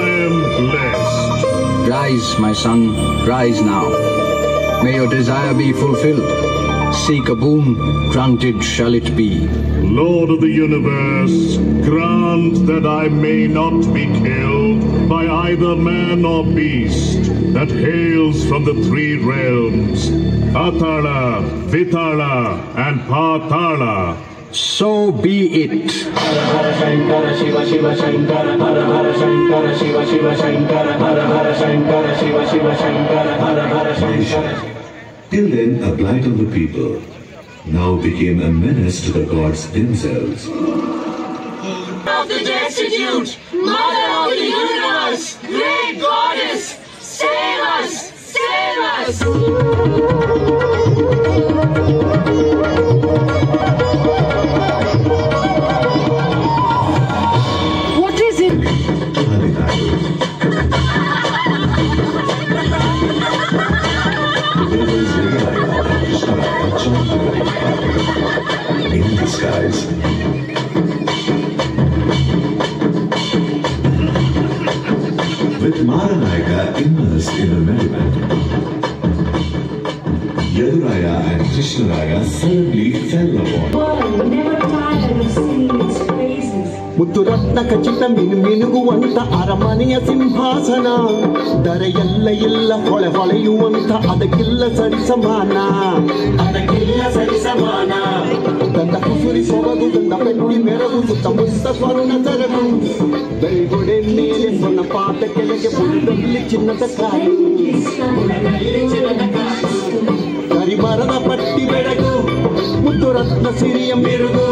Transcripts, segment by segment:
I am blessed. Rise, my son, rise now. May your desire be fulfilled. Seek a boon, granted shall it be. Lord of the universe, grant that I may not be killed by either man or beast that hails from the three realms, Atala, Vitala, and Patala. So be it. Till then a blight on the people, now became a menace to the gods themselves. Of the destitute, Mother of the universe, great goddess, save us, save us! What is it? In disguise. With Maranayaka immersed in a merriment, Yaduraya and Krishnaraya suddenly fell upon. Never tired of singing its praises. ಮುತ್ತುರತ್ನ ಖಚಿತ ಮಿನುಗುವಂತ ಅರಮನೆಯ ಸಿಂಹಾಸನ ದರೆಯೆಲ್ಲ ಎಲ್ಲ ಹೊಳೆ ಹೊಳೆಯುವಂತ ಅದಕ್ಕಿಲ್ಲ ಸರಿ ಸಮಾನ ದಂಡ ಕುಸುರಿ ಸೊಬಗು ದಂಡ ಪೆಟ್ಟಿ ಮೆರಗು ಸುತ್ತ ಮುತ್ತ ಸ್ವರ್ಣ ಸರಗು ಬೆಳ್ಗೊಡೆ ಮೇಲೆ ಸೊನ್ನ ಪಾತ ಕೆಳಗೆ ಬುಡದಲ್ಲಿ ಚಿನ್ನದ ಕಾಯಿ ಕರಿಮರದ ಪಟ್ಟಿ ಬೆಳಗು ಮುತ್ತುರತ್ನ ಸಿರಿಯ ಮೆರುಗು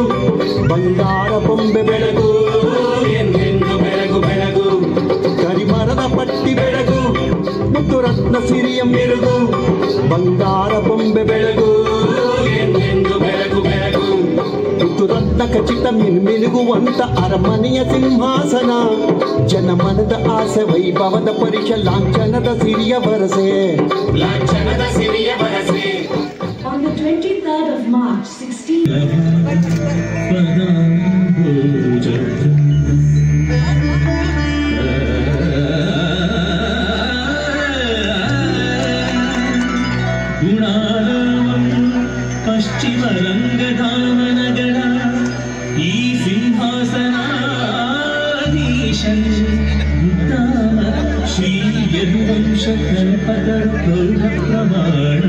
ಬಂಗಾರ ಬೊಂಬೆ ಬೆಳಗು ಎಂದೆಂದು ಬೆಳಗು ಬೆಳಗು ಕರಿಮರದ ಪಟ್ಟಿ ಬೆಳಗು ಮುತ್ತುರತ್ನ ಸಿರಿಯ ಮೆರುಗು ಬಂಗಾರ ಬೊಂಬೆ ಬೆಳಗು ಎಂದೆಂದು ಬೆಳಗು ಬೆಳಗು ಮುತ್ತುರತ್ನ ಖಚಿತ ಮಿನುಗುವಂತ ಅರಮನೆಯ ಸಿಂಹಾಸನ ಜನಮನದ ಆಸೆ ವೈಭವದ ಪರಿಷ ಲಾಂಛನದ ಸಿರಿಯ ಭರಸೆ ಲಾಂಛನದ ಸಿರಿಯ ಭರಸೆ. On the 23rd of March, 16... ಪಶ್ಚಿಮ ರಂಗಧಾಮನಗಳ ಈ ಸಿಂಹಾಸನಾಧೀಶನ್ ಉತ್ತಮ ಶ್ರೀ ಯದುವಂಶ ಕಲ್ಪದ ಪ್ರೌಢ ಪ್ರಮಾಣ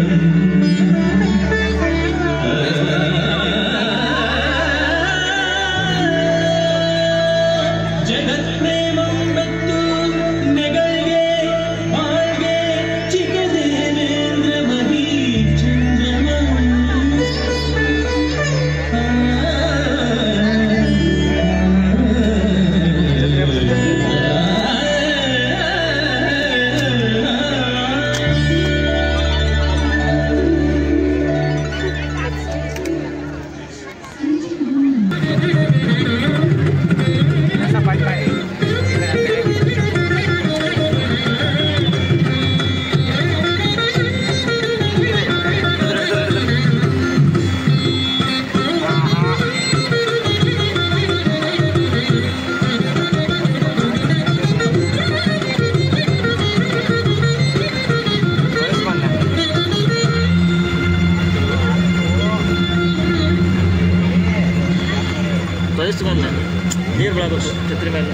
ನೀರು ಬಿಡೋದು ಛತ್ರಿ ಮೇಲೆ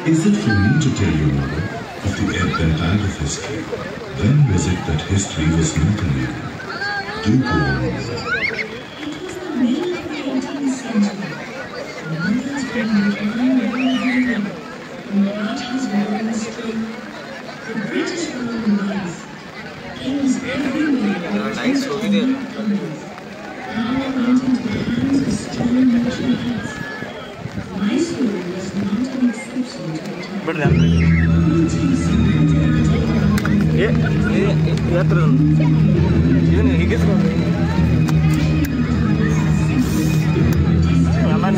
Is it for me to tell you, Mother, of the ebb and tide of history? When was it that history was not a new? Do go on, Mother. Nice over there. ನೀರು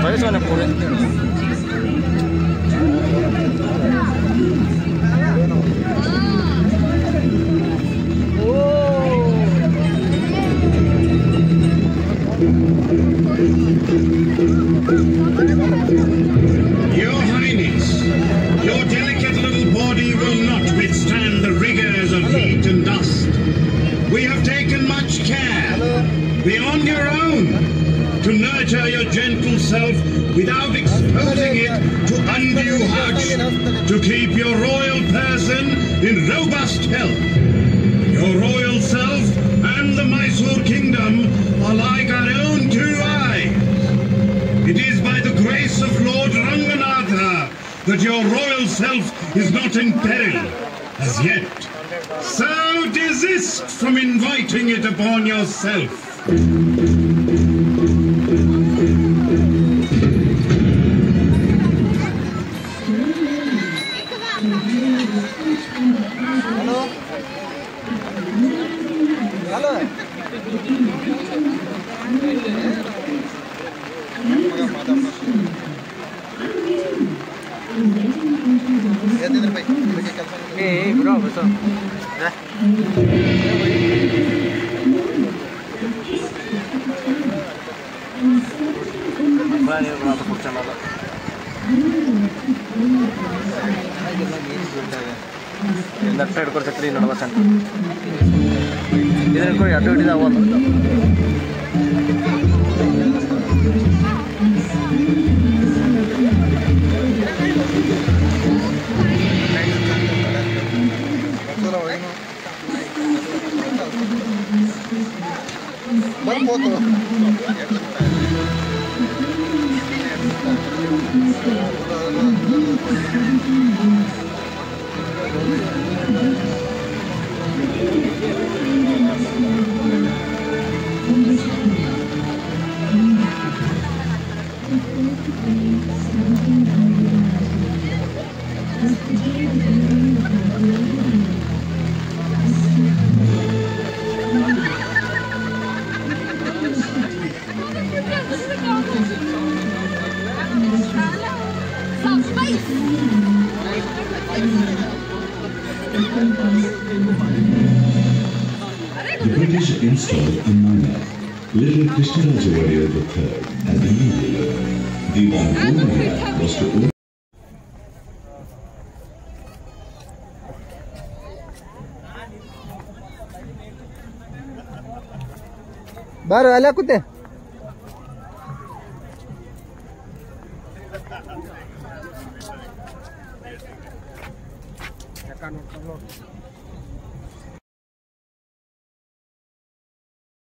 ವಯಸ್ಸು ಪೂರೆ flatter your gentle self without exposing it to undue hardship, to keep your royal person in robust health. Your royal self and the Mysore kingdom are like our own two eyes. It is by the grace of Lord Ranganatha that your royal self is not in peril as yet. So desist from inviting it upon yourself. bro, betul. Ya. Banyak berapa kurang ada. Left side को सकते हैं नोड़ा बसन. इधर कोई auto इधर हुआ. The British installed a minor, little Krishnaraj Warrior III, as the leader. The idea was to open बाहर आला कुत्ते